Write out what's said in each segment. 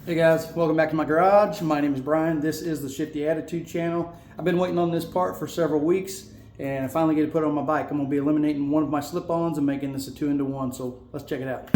Hey guys, welcome back to my garage. My name is Brian. This is the Shifty Attitude channel. I've been waiting on this part for several weeks and I finally get to put it on my bike. I'm going to be eliminating one of my slip-ons and making this a 2-in-1, so let's check it out.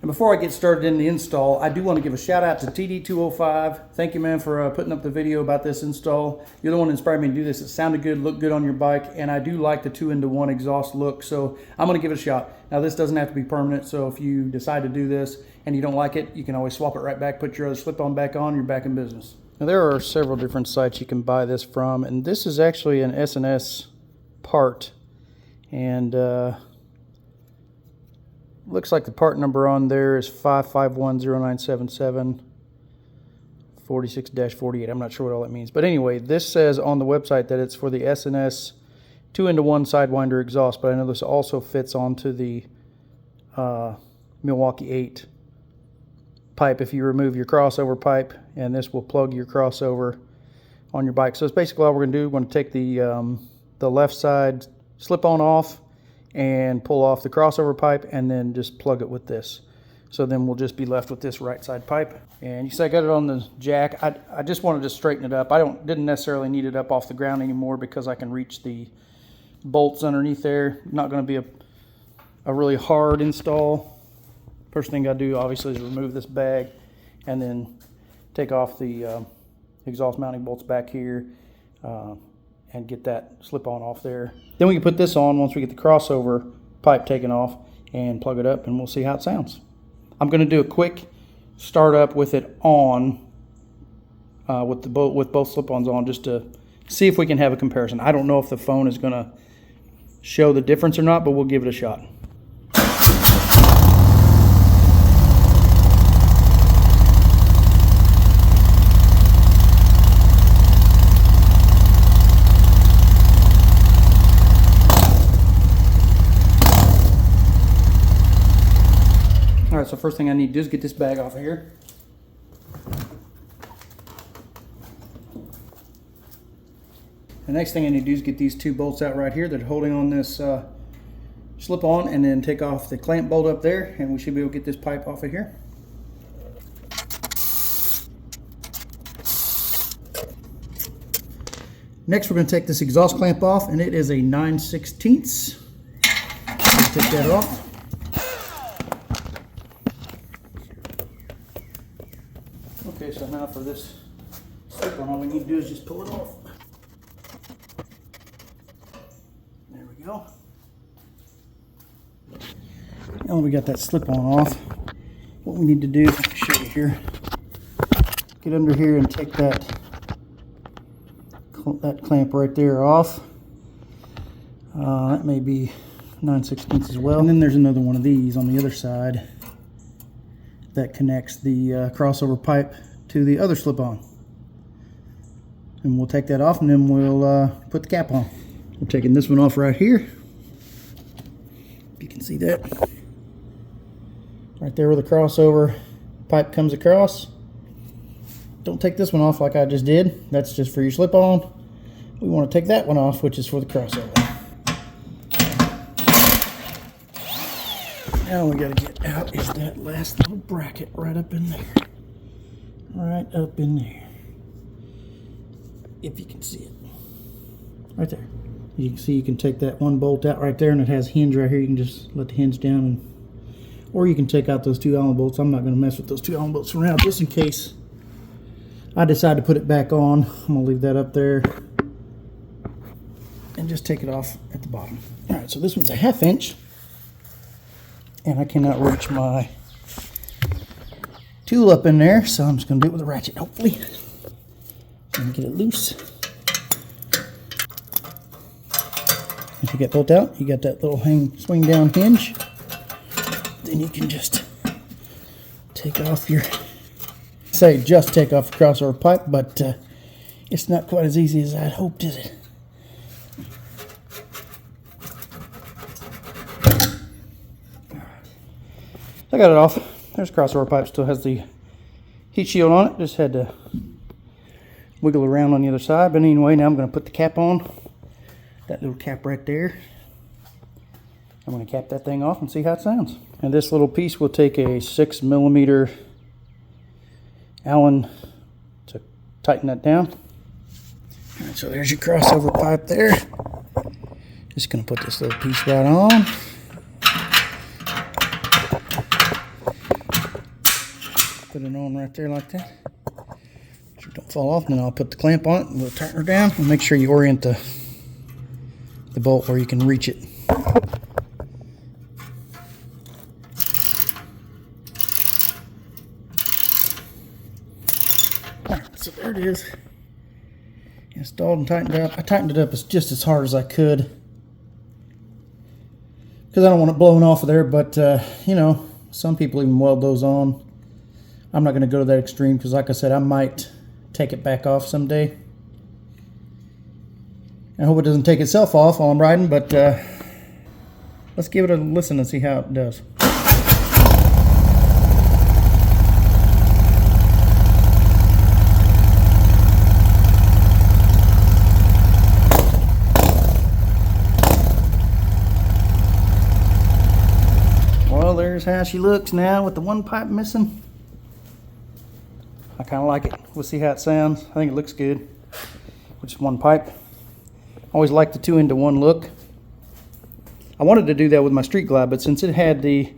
And before I get started in the install, I do want to give a shout out to TD205. Thank you, man, for putting up the video about this install. You're the one that inspired me to do this. It sounded good, looked good on your bike, and I do like the 2-in-1 exhaust look, so I'm going to give it a shot. Now, this doesn't have to be permanent, so if you decide to do this and you don't like it, you can always swap it right back, put your other slip-on back on, you're back in business. Now, there are several different sites you can buy this from, and this is actually an S&S part, and looks like the part number on there is 5510977 46-48. I'm not sure what all that means. But anyway, this says on the website that it's for the S&S 2-in-1 Sidewinder exhaust, but I know this also fits onto the Milwaukee 8 pipe if you remove your crossover pipe, and this will plug your crossover on your bike. So it's basically all we're going to do. We're going to take the left side slip-on off and pull off the crossover pipe and then just plug it with this. So then we'll just be left with this right side pipe. And you see I got it on the jack. I just wanted to straighten it up. I didn't necessarily need it up off the ground anymore because I can reach the bolts underneath there. Not going to be a really hard install. First thing I do obviously is remove this bag and then take off the exhaust mounting bolts back here and get that slip-on off there. Then we can put this on once we get the crossover pipe taken off and plug it up, and we'll see how it sounds. I'm going to do a quick startup with it on, with both slip-ons on, just to see if we can have a comparison. I don't know if the phone is going to show the difference or not, but we'll give it a shot. Alright, so first thing I need to do is get this bag off of here. The next thing I need to do is get these two bolts out right here that are holding on this slip-on, and then take off the clamp bolt up there, and we should be able to get this pipe off of here. Next, we're going to take this exhaust clamp off, and it is a 9/16. Take that off. Okay, so now for this slip-on, all we need to do is just pull it off. There we go. Now we got that slip-on off, what we need to do, I'll show you here, get under here and take that clamp right there off. That may be 9/16 as well. And then there's another one of these on the other side that connects the crossover pipe to the other slip-on. And we'll take that off, and then we'll put the cap on. We're taking this one off right here. If you can see that. Right there where the crossover pipe comes across. Don't take this one off like I just did. That's just for your slip-on. We want to take that one off, which is for the crossover. Now we got to get out is that last little bracket right up in there. Right up in there. If you can see it. Right there. You can see you can take that one bolt out right there, and it has a hinge right here. You can just let the hinge down, or you can take out those two Allen bolts. I'm not going to mess with those two Allen bolts for now, just in case I decide to put it back on. I'm going to leave that up there and just take it off at the bottom. Alright, so this one's a 1/2 inch. And I cannot reach my tool up in there, so I'm just going to do it with a ratchet, hopefully. And get it loose. If you get bolt out, you got that little swing down hinge. Then you can just take off your, just take off the crossover pipe, but it's not quite as easy as I'd hoped, is it? I got it off. There's crossover pipe, still has the heat shield on it. Just had to wiggle around on the other side. But anyway, now I'm going to put the cap on. That little cap right there. I'm going to cap that thing off and see how it sounds. And this little piece will take a 6mm Allen to tighten that down. All right, so there's your crossover pipe there. Just going to put this little piece right on. Put it on right there like that. So it don't fall off. And then I'll put the clamp on it and we'll tighten her down. And make sure you orient the bolt where you can reach it. Alright, so there it is. Installed and tightened up. I tightened it up just as hard as I could, because I don't want it blowing off of there, but you know, some people even weld those on. I'm not going to go to that extreme because, like I said, I might take it back off someday. I hope it doesn't take itself off while I'm riding, but let's give it a listen and see how it does. Well, there's how she looks now with the one pipe missing. I kind of like it. We'll see how it sounds. I think it looks good with just one pipe. Always like the 2-into-1 look. I wanted to do that with my Street Glide, but since it had the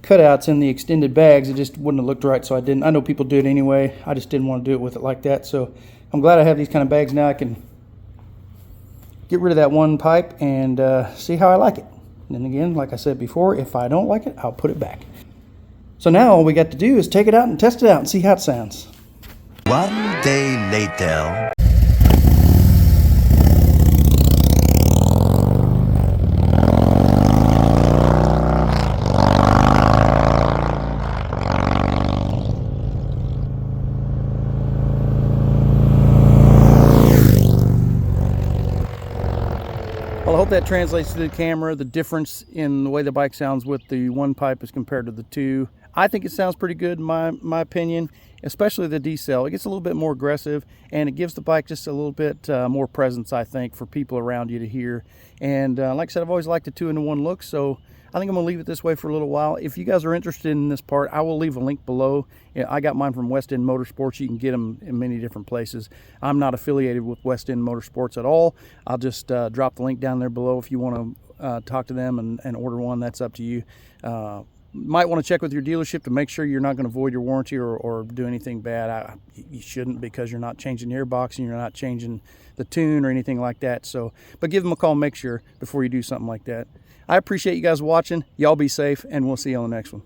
cutouts in the extended bags, it just wouldn't have looked right, so I didn't. I know people do it anyway. I just didn't want to do it with it like that. So I'm glad I have these kind of bags now. I can get rid of that one pipe and see how I like it. And then again, like I said before, if I don't like it, I'll put it back. So now all we got to do is take it out and test it out and see how it sounds. One day later. Well, I hope that translates to the camera, the difference in the way the bike sounds with the one pipe as compared to the two. I think it sounds pretty good in my opinion, especially the decel. It gets a little bit more aggressive and it gives the bike just a little bit more presence, I think, for people around you to hear. And like I said, I've always liked the 2-into-1 look, so I think I'm going to leave it this way for a little while. If you guys are interested in this part, I will leave a link below. I got mine from West End Motorsports. You can get them in many different places. I'm not affiliated with West End Motorsports at all. I'll just drop the link down there below if you want to talk to them and order one. That's up to you. Might want to check with your dealership to make sure you're not going to void your warranty or do anything bad. You shouldn't, because you're not changing the airbox and you're not changing the tune or anything like that. So, but give them a call, make sure before you do something like that. I appreciate you guys watching. Y'all be safe, and we'll see you on the next one.